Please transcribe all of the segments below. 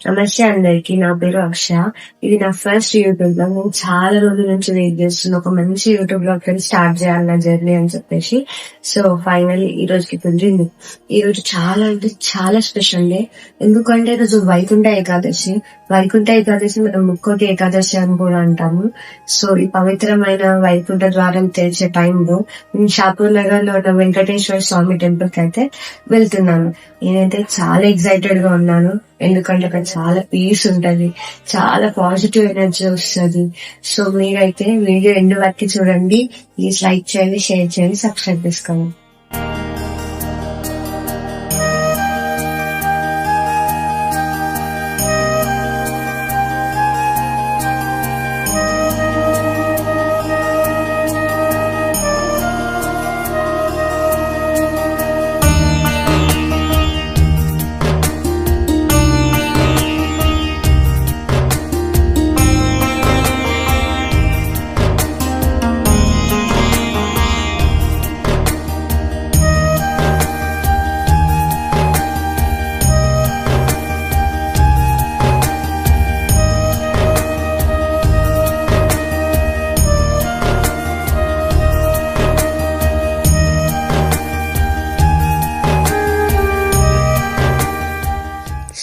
నమస్తే అందరికి, నా పేరు అక్ష. ఇది నా ఫస్ట్ యూట్యూబ్ బ్లాగ్. నేను చాలా రోజుల నుంచి వెయిట్ చేస్తున్నా ఒక మంచి యూట్యూబ్ బ్లాగ్ స్టార్ట్ చేయాలి నా జర్నీ అని చెప్పేసి. సో ఫైనల్లీ ఈ రోజుకి కుదిరింది. ఈ రోజు చాలా అంటే చాలా స్పెషల్ డే. ఎందుకంటే ఈరోజు వైకుంఠ ఏకాదశి. వైకుంఠ ఏకాదశి మనం ముక్కోటి ఏకాదశి అని కూడా అంటాము. సో ఈ పవిత్రమైన వైకుంఠ ద్వారం తెరిచే టైంలో నేను షాపూర్ నగర్ లో ఉన్న వెంకటేశ్వర స్వామి టెంపుల్ కి అయితే వెళ్తున్నాను. నేనైతే చాలా ఎక్సైటెడ్ గా ఉన్నాను. ఎందుకంటే అక్కడ చాలా పీస్ ఉంటది, చాలా పాజిటివ్ ఎనర్జీ వస్తుంది. సో మీరైతే వీడియో ఎండ్ వరకు చూడండి. ప్లీజ్ లైక్ చేయండి, షేర్ చేయండి, సబ్స్క్రైబ్ చేసుకోండి.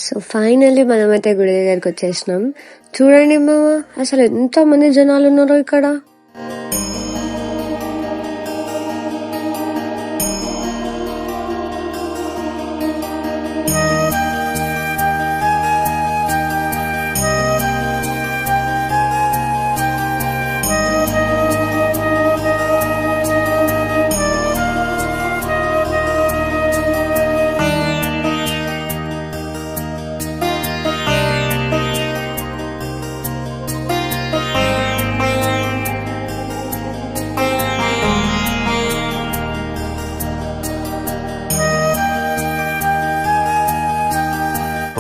సో ఫైనల్లీ మనమైతే గుడి దగ్గరికి వచ్చేసినాం. చూడండి మామ, అసలు ఎంత మంది జనాలు ఉన్నారో ఇక్కడ.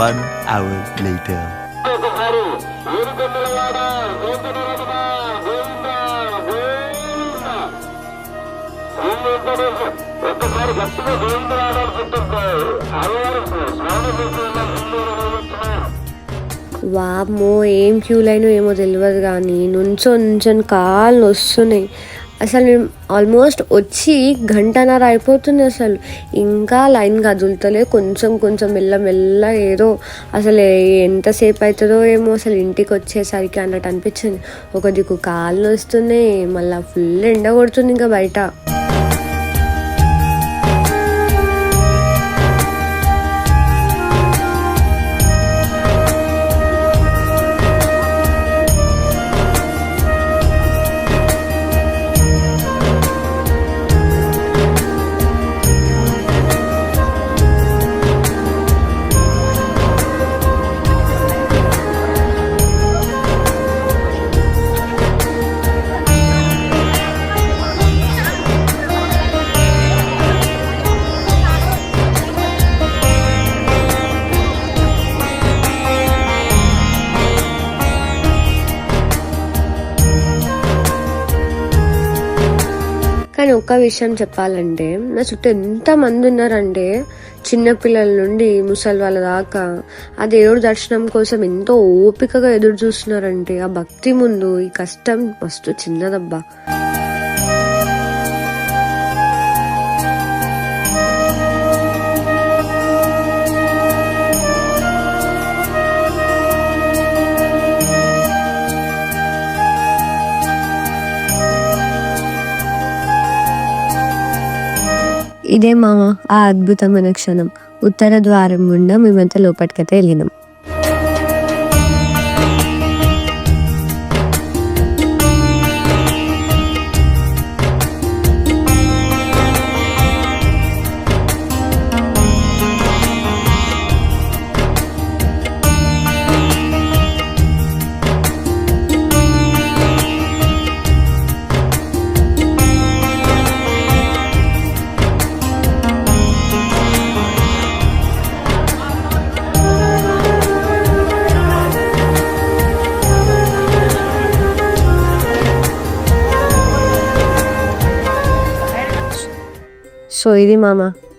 One hour later. వామ్మో, ఏం క్యూ లైన్ ఏమో తెలియదు కానీ నుంచొని కాళ్ళు వస్తున్నాయి. అసలు నేను ఆల్మోస్ట్ వచ్చి గంటన్నర అయిపోతుంది. అసలు ఇంకా లైన్ కదులుతలే, కొంచెం మెల్ల ఏదో అసలు ఎంతసేపు అవుతుందో ఏమో అసలు ఇంటికి వచ్చేసరికి అన్నట్టు అనిపించింది. ఒక దిక్కు కాళ్ళు వస్తున్నాయి, మళ్ళీ ఫుల్ ఎండ కొడుతుంది ఇంకా బయట. కానీ ఒక్క విషయం చెప్పాలంటే, నా చుట్టూ ఎంత మంది ఉన్నారంటే చిన్నపిల్లల నుండి ముసలి వాళ్ళ దాకా ఆ దేవుడి దర్శనం కోసం ఎంతో ఓపికగా ఎదురు చూస్తున్నారంటే ఆ భక్తి ముందు ఈ కష్టం మస్తు చిన్నదబ్బా. ఇదే మామ ఆ అద్భుతమైన క్షణం. ఉత్తర ద్వారం గుండా మేమంతా లోపలికైతే వెళ్ళినాం. సో ఇది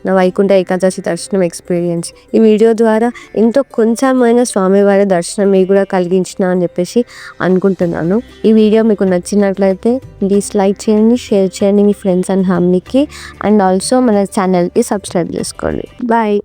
నా వైకుంఠ ఏకాదశి దర్శనం ఎక్స్పీరియన్స్. ఈ వీడియో ద్వారా ఎంతో కొంచెమైన స్వామివారి దర్శనం మీకు కూడా కలిగించిన అని చెప్పేసి అనుకుంటున్నాను. ఈ వీడియో మీకు నచ్చినట్లయితే ప్లీజ్ లైక్ చేయండి, షేర్ చేయండి మీ ఫ్రెండ్స్ అండ్ ఫ్యామిలీకి, అండ్ ఆల్సో మన ఛానల్కి సబ్స్క్రైబ్ చేసుకోండి. బాయ్.